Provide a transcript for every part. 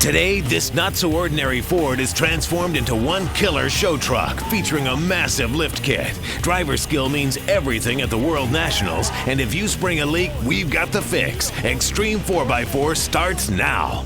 Today, this not-so-ordinary Ford is transformed into one killer show truck featuring a massive lift kit. Driver skill means everything at the World Nationals, and if you spring a leak, we've got the fix. Xtreme 4x4 starts now.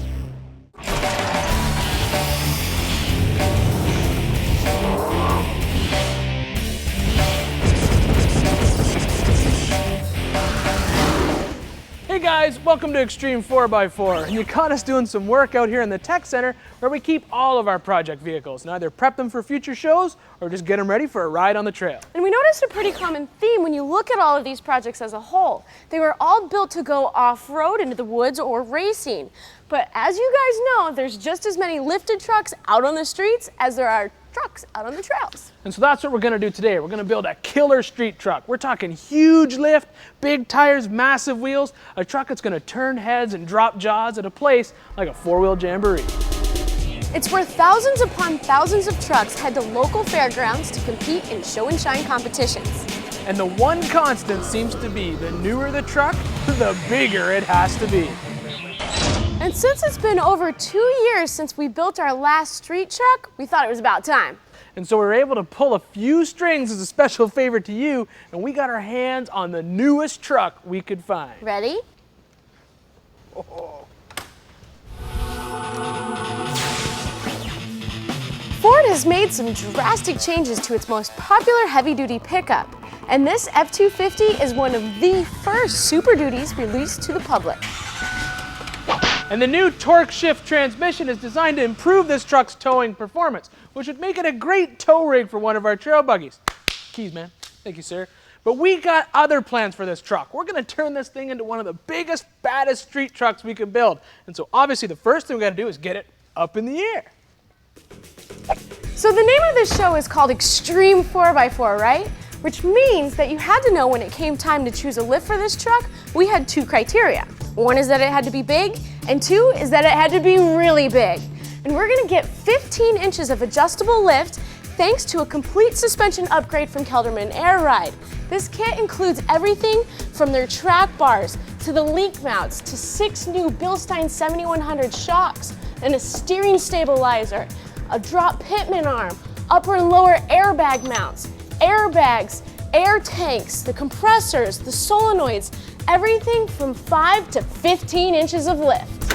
Hey guys, welcome to Xtreme 4x4, and you caught us doing some work out here in the tech center where we keep all of our project vehicles and either prep them for future shows or just get them ready for a ride on the trail. And we noticed a pretty common theme when you look at all of these projects as a whole. They were all built to go off-road into the woods or racing. But as you guys know, there's just as many lifted trucks out on the streets as there are trucks out on the trails. And so that's what we're gonna do today. We're gonna build a killer street truck. We're talking huge lift, big tires, massive wheels, a truck that's gonna turn heads and drop jaws at a place like a four-wheel jamboree. It's where thousands upon thousands of trucks head to local fairgrounds to compete in show and shine competitions. And the one constant seems to be the newer the truck, the bigger it has to be. And since it's been over 2 years since we built our last street truck, we thought it was about time. And so we were able to pull a few strings as a special favor to you, and we got our hands on the newest truck we could find. Ready? Oh. Ford has made some drastic changes to its most popular heavy-duty pickup, and this F-250 is one of the first Super Duties released to the public. And the new torque shift transmission is designed to improve this truck's towing performance, which would make it a great tow rig for one of our trail buggies. Keys, man. Thank you, sir. But we got other plans for this truck. We're gonna turn this thing into one of the biggest, baddest street trucks we can build. And so obviously the first thing we gotta do is get it up in the air. So the name of this show is called Xtreme 4x4, right? Which means that you had to know when it came time to choose a lift for this truck, we had two criteria. One is that it had to be big, and two is that it had to be really big. And we're gonna get 15 inches of adjustable lift thanks to a complete suspension upgrade from Kelderman Air Ride. This kit includes everything from their track bars to the link mounts to 6 new Bilstein 7100 shocks and a steering stabilizer, a drop pitman arm, upper and lower airbag mounts, airbags, air tanks, the compressors, the solenoids, everything from 5 to 15 inches of lift.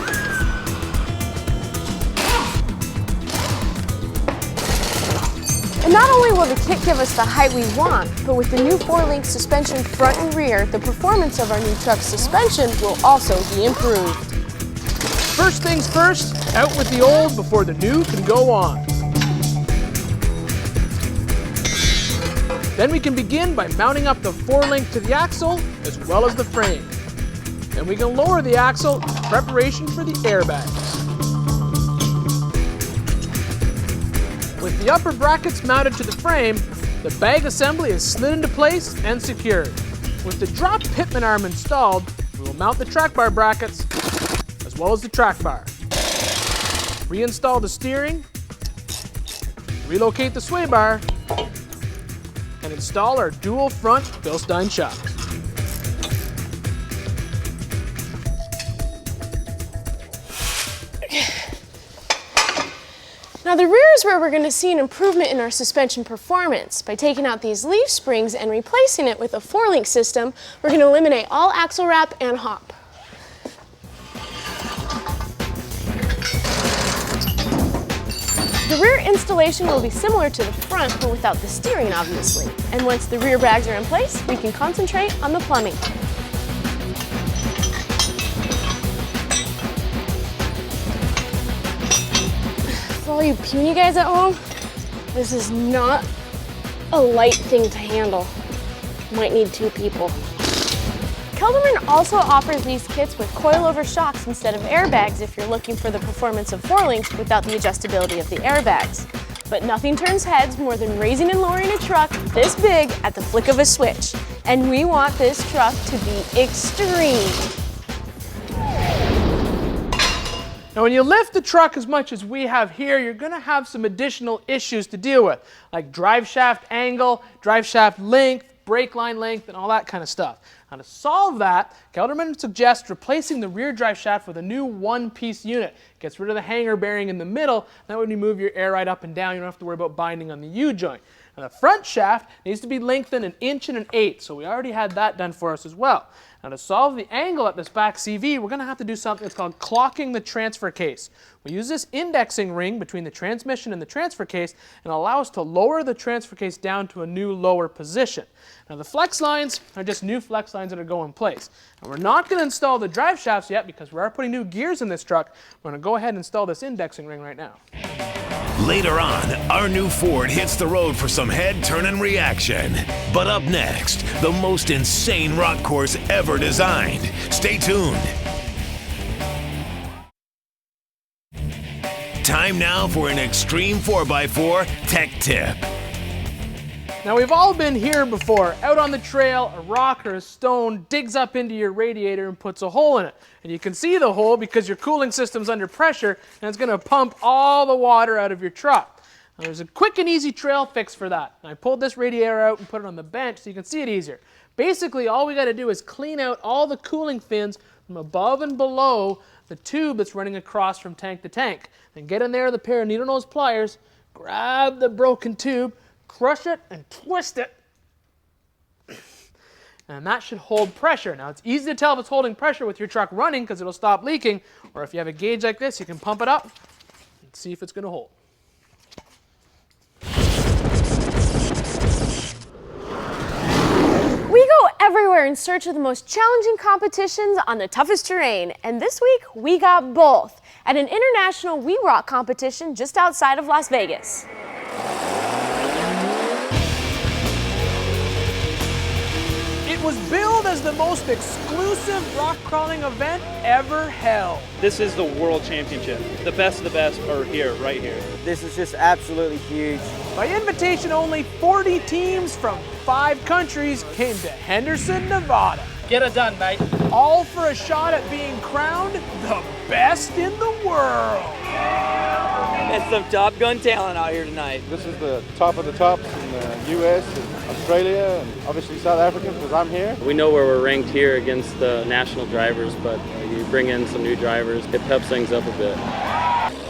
And not only will the kit give us the height we want, but with the new 4-link suspension front and rear, the performance of our new truck's suspension will also be improved. First things first, out with the old before the new can go on. Then we can begin by mounting up the 4-link to the axle as well as the frame. Then we can lower the axle in preparation for the airbags. With the upper brackets mounted to the frame, the bag assembly is slid into place and secured. With the drop pitman arm installed, we will mount the track bar brackets as well as the track bar. Reinstall the steering, relocate the sway bar, and install our dual front Bilstein shocks. Now the rear is where we're going to see an improvement in our suspension performance. By taking out these leaf springs and replacing it with a 4-link system, we're going to eliminate all axle wrap and hop. The rear installation will be similar to the front, but without the steering, obviously. And once the rear bags are in place, we can concentrate on the plumbing. For all you puny guys at home, this is not a light thing to handle. Might need 2 people. Kelderman also offers these kits with coilover shocks instead of airbags if you're looking for the performance of 4-links without the adjustability of the airbags. But nothing turns heads more than raising and lowering a truck this big at the flick of a switch. And we want this truck to be extreme. Now when you lift the truck as much as we have here, you're going to have some additional issues to deal with, like drive shaft angle, drive shaft length, brake line length, and all that kind of stuff. Now to solve that, Gelderman suggests replacing the rear drive shaft with a new one-piece unit. Gets rid of the hanger bearing in the middle, that way when you move your air ride up and down, you don't have to worry about binding on the U-joint. Now the front shaft needs to be lengthened 1 1/8 inches, so we already had that done for us as well. Now to solve the angle at this back CV, we're going to have to do something that's called clocking the transfer case. We use this indexing ring between the transmission and the transfer case and allow us to lower the transfer case down to a new lower position. Now the flex lines are just new flex lines that are going in place. And we're not going to install the drive shafts yet because we are putting new gears in this truck. We're going to go ahead and install this indexing ring right now. Later on, our new Ford hits the road for some head-turning reaction. But up next, the most insane rock course ever designed. Stay tuned. Time now for an Xtreme 4x4 tech tip. Now we've all been here before. Out on the trail, a rock or a stone digs up into your radiator and puts a hole in it. And you can see the hole because your cooling system's under pressure and it's going to pump all the water out of your truck. Now there's a quick and easy trail fix for that. And I pulled this radiator out and put it on the bench so you can see it easier. Basically all we got to do is clean out all the cooling fins from above and below the tube that's running across from tank to tank. Then get in there with a pair of needle nose pliers, grab the broken tube, crush it and twist it, and that should hold pressure. Now it's easy to tell if it's holding pressure with your truck running because it'll stop leaking, or if you have a gauge like this, you can pump it up and see if it's going to hold. We go everywhere in search of the most challenging competitions on the toughest terrain, and this week we got both at an international W.E.ROCK competition just outside of Las Vegas. It was billed as the most exclusive rock crawling event ever held. This is the World Championship. The best of the best are here, right here. This is just absolutely huge. By invitation only, 40 teams from 5 countries came to Henderson, Nevada. Get it done, mate. All for a shot at being crowned the best in the world. It's some Top Gun talent out here tonight. This is the top of the tops in the US and Australia and obviously South Africa because I'm here. We know where we're ranked here against the national drivers, but you bring in some new drivers, it peps things up a bit.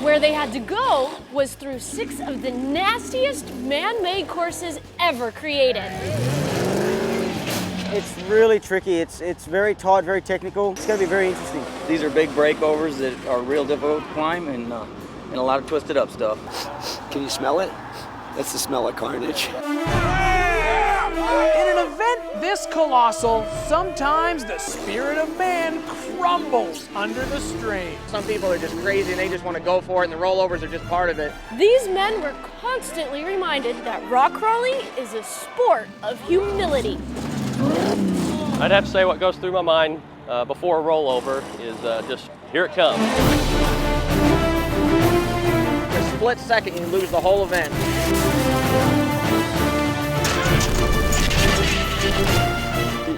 Where they had to go was through 6 of the nastiest man-made courses ever created. It's really tricky. It's very taut, very technical. It's going to be very interesting. These are big breakovers that are real difficult to climb and a lot of twisted up stuff. Can you smell it? That's the smell of carnage. In an event this colossal, sometimes the spirit of man crumbles under the strain. Some people are just crazy and they just want to go for it, and the rollovers are just part of it. These men were constantly reminded that rock crawling is a sport of humility. I'd have to say what goes through my mind before a rollover is just, here it comes. A split second, you lose the whole event.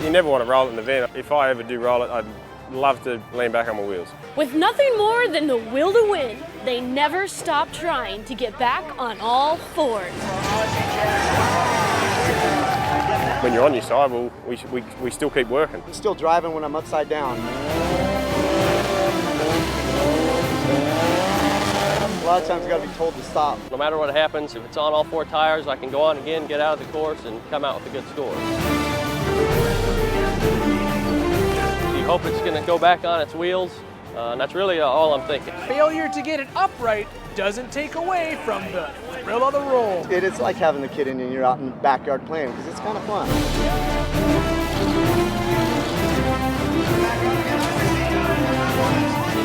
You never want to roll it in the event. If I ever do roll it, I'd love to lean back on my wheels. With nothing more than the will to win, they never stopped trying to get back on all fours. When you're on your side, well, we still keep working. I'm still driving when I'm upside down. A lot of times you got to be told to stop. No matter what happens, if it's on all 4 tires, I can go on again, get out of the course, and come out with a good score. You hope it's going to go back on its wheels, and that's really all I'm thinking. Failure to get it upright doesn't take away from the thrill of the roll. It's like having the kid in and you're out in the backyard playing because it's kind of fun.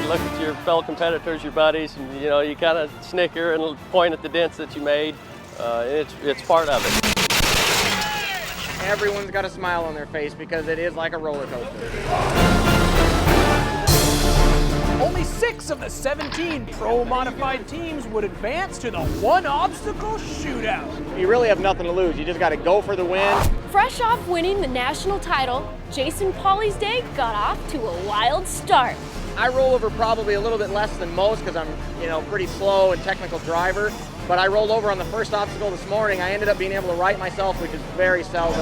You look at your fellow competitors, your buddies, and you kind of snicker and point at the dents that you made. It's part of it. Everyone's got a smile on their face because it is like a roller coaster. Only 6 of the 17 pro-modified teams would advance to the one-obstacle shootout. You really have nothing to lose. You just got to go for the win. Fresh off winning the national title, Jason Pauly's day got off to a wild start. I roll over probably a little bit less than most because I'm, you know, pretty slow and technical driver. But I rolled over on the first obstacle this morning. I ended up being able to right myself, which is very seldom.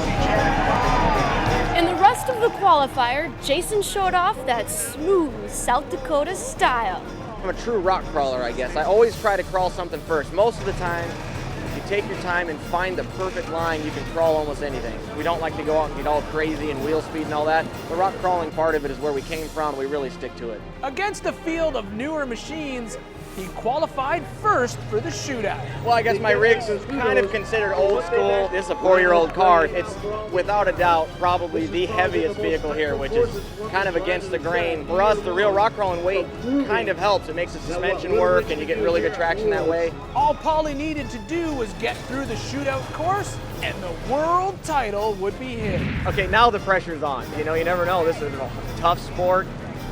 In the rest of the qualifier, Jason showed off that smooth South Dakota style. I'm a true rock crawler, I guess. I always try to crawl something first. Most of the time, if you take your time and find the perfect line, you can crawl almost anything. We don't like to go out and get all crazy and wheel speed and all that. The rock crawling part of it is where we came from. We really stick to it. Against a field of newer machines, he qualified first for the shootout. Well, I guess my rig's kind of considered old school. This is a 4-year-old car. It's without a doubt probably the heaviest vehicle here, which is kind of against the grain. For us, the real rock crawling weight kind of helps. It makes the suspension work and you get really good traction that way. All Paulie needed to do was get through the shootout course and the world title would be his. Okay, now the pressure's on. You know, you never know. This is a tough sport.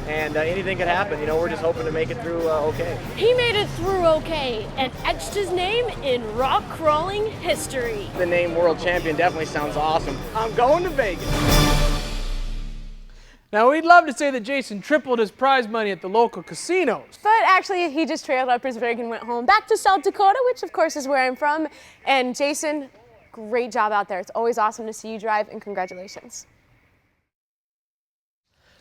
And anything could happen, you know, we're just hoping to make it through okay. He made it through okay and etched his name in rock crawling history. The name World Champion definitely sounds awesome. I'm going to Vegas. Now, we'd love to say that Jason tripled his prize money at the local casinos. But actually, he just trailed up his rig and went home back to South Dakota, which of course is where I'm from. And Jason, great job out there. It's always awesome to see you drive, and congratulations.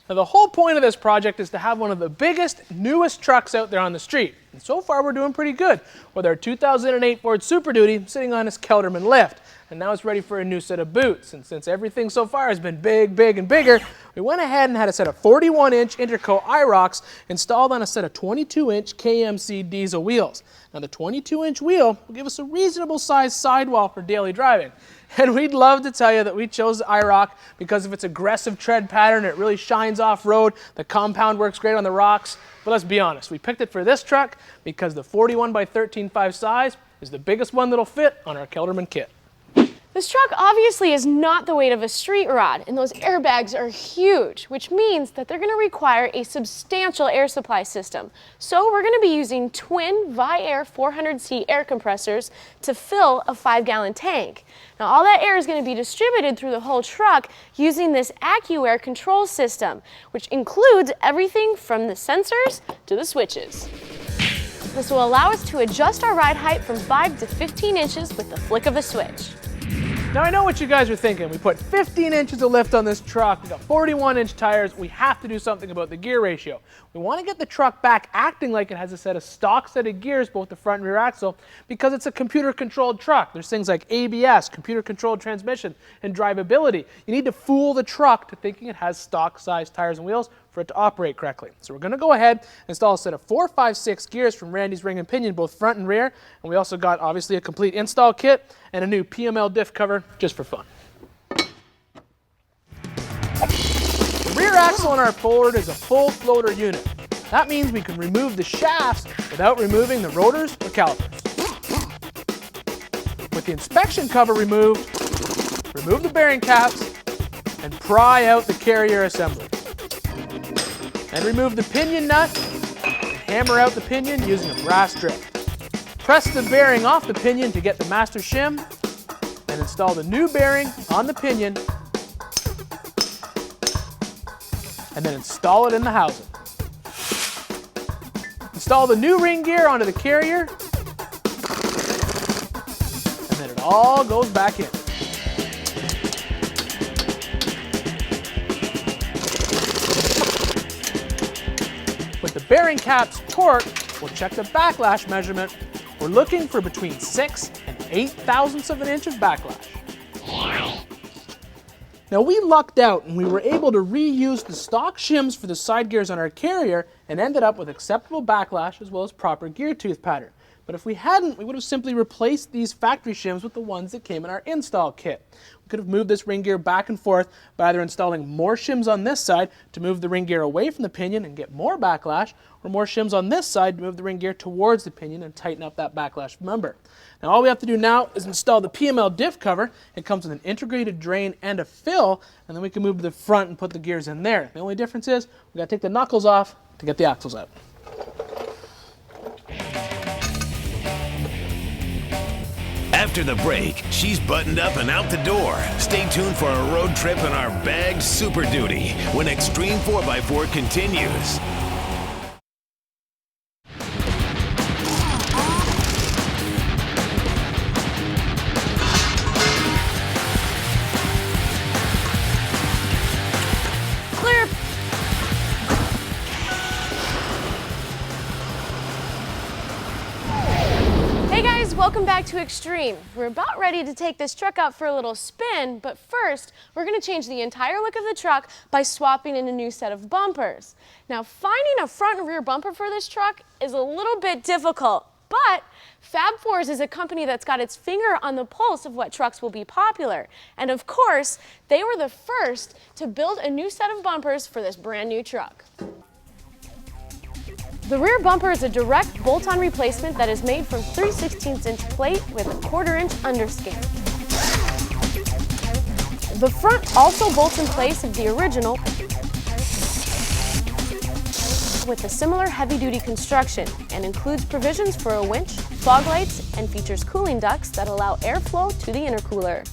Now, the whole point of this project is to have one of the biggest, newest trucks out there on the street. And so far, we're doing pretty good with our 2008 Ford Super Duty sitting on his Kelderman lift. And now it's ready for a new set of boots. And since everything so far has been big, big, and bigger, we went ahead and had a set of 41-inch Interco I-ROCKs installed on a set of 22-inch KMC diesel wheels. Now, the 22-inch wheel will give us a reasonable sized sidewall for daily driving. And we'd love to tell you that we chose the I-ROCK because of its aggressive tread pattern. It really shines off-road. The compound works great on the rocks. But let's be honest, we picked it for this truck because the 41 by 13.5 size is the biggest one that'll fit on our Kelderman kit. This truck obviously is not the weight of a street rod, and those airbags are huge, which means that they're going to require a substantial air supply system. So we're going to be using twin Vi-Air 400C air compressors to fill a 5-gallon tank. Now, all that air is going to be distributed through the whole truck using this AccuAir control system, which includes everything from the sensors to the switches. This will allow us to adjust our ride height from 5 to 15 inches with the flick of a switch. Now, I know what you guys are thinking. We put 15 inches of lift on this truck. We got 41-inch tires. We have to do something about the gear ratio. We want to get the truck back acting like it has a stock set of gears, both the front and rear axle, because it's a computer-controlled truck. There's things like ABS, computer-controlled transmission, and drivability. You need to fool the truck to thinking it has stock-sized tires and wheels for it to operate correctly. So we're going to go ahead and install a set of 4, 5, 6 gears from Randy's Ring and Pinion, both front and rear. And we also got, obviously, a complete install kit and a new PML diff cover just for fun. The rear axle on our Ford is a full floater unit. That means we can remove the shafts without removing the rotors or calipers. With the inspection cover removed, remove the bearing caps and pry out the carrier assembly. Then remove the pinion nut and hammer out the pinion using a brass drill. Press the bearing off the pinion to get the master shim and install the new bearing on the pinion and then install it in the housing. Install the new ring gear onto the carrier and then it all goes back in. With the bearing cap's torque, we'll check the backlash measurement. We're looking for between 6 and 8 thousandths of an inch of backlash. Now, we lucked out and we were able to reuse the stock shims for the side gears on our carrier and ended up with acceptable backlash as well as proper gear tooth pattern. But if we hadn't, we would have simply replaced these factory shims with the ones that came in our install kit. We could have moved this ring gear back and forth by either installing more shims on this side to move the ring gear away from the pinion and get more backlash, or more shims on this side to move the ring gear towards the pinion and tighten up that backlash member. Now, all we have to do now is install the PML diff cover. It comes with an integrated drain and a fill, and then we can move to the front and put the gears in there. The only difference is we got to take the knuckles off to get the axles out. After the break, she's buttoned up and out the door. Stay tuned for a road trip in our bagged Super Duty when Xtreme 4x4 continues. guys, welcome back to Xtreme. We're about ready to take this truck out for a little spin, but first, we're gonna change the entire look of the truck by swapping in a new set of bumpers. Now, finding a front and rear bumper for this truck is a little bit difficult, but Fab4s is a company that's got its finger on the pulse of what trucks will be popular. And of course, they were the first to build a new set of bumpers for this brand new truck. The rear bumper is a direct bolt-on replacement that is made from 3/16" plate with a 1/4" underskin. The front also bolts in place of the original with a similar heavy-duty construction and includes provisions for a winch, fog lights, and features cooling ducts that allow airflow to the intercooler.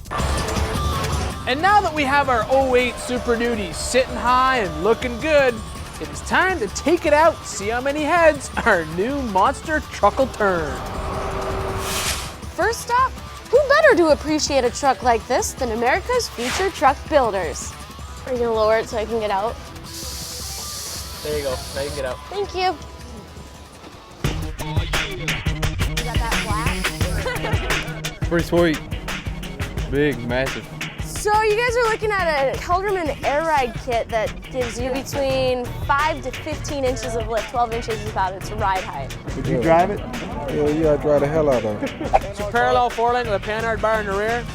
And now that we have our 08 Super Duty sitting high and looking good, it is time to take it out and see how many heads our new monster truck will turn. First up, who better to appreciate a truck like this than America's featured truck builders? Are you gonna lower it so I can get out? There you go, now you can get out. Thank you. You got that flat? Pretty sweet. Big, massive. So you guys are looking at a Kelderman air ride kit that gives you between 5 to 15 inches of lift. 12 inches is about its ride height. Would you drive it? Yeah, I drive the hell out of it. It's a parallel 4-link with a panhard bar in the rear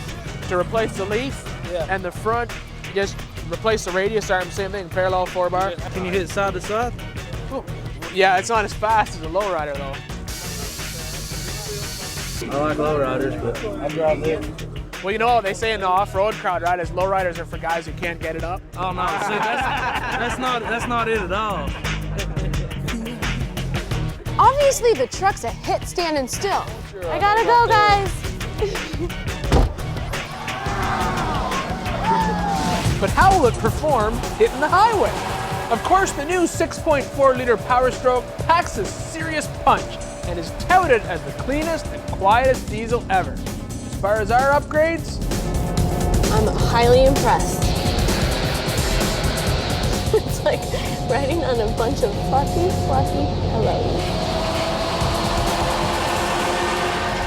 to replace the leaf, and the front, just replace the radius arm, same thing, parallel 4-bar. Can you hit side to side? Ooh. Yeah, it's not as fast as a lowrider though. I like lowriders, but I drive it. Well, you know what they say in the off-road crowd, right? Is lowriders are for guys who can't get it up. Oh no, see, that's not it at all. Obviously, the truck's a hit standing still. I gotta go, guys. But how will it perform hitting the highway? Of course, the new 6.4-liter Power Stroke packs a serious punch and is touted as the cleanest and quietest diesel ever. As far as our upgrades, I'm highly impressed. It's like riding on a bunch of fluffy pillows.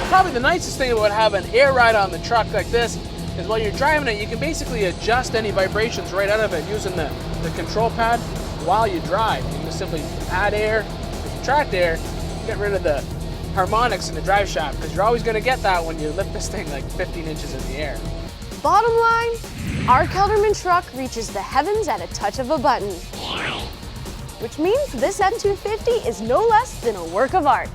probably the nicest thing about having air ride on the truck like this is while you're driving it, you can basically adjust any vibrations right out of it using the control pad while you drive. You can just simply add air, subtract air, get rid of the harmonics in the drive shaft, because you're always going to get that when you lift this thing like 15 inches in the air. Bottom line, our Kelderman truck reaches the heavens at a touch of a button. Which means this F-250 is no less than a work of art.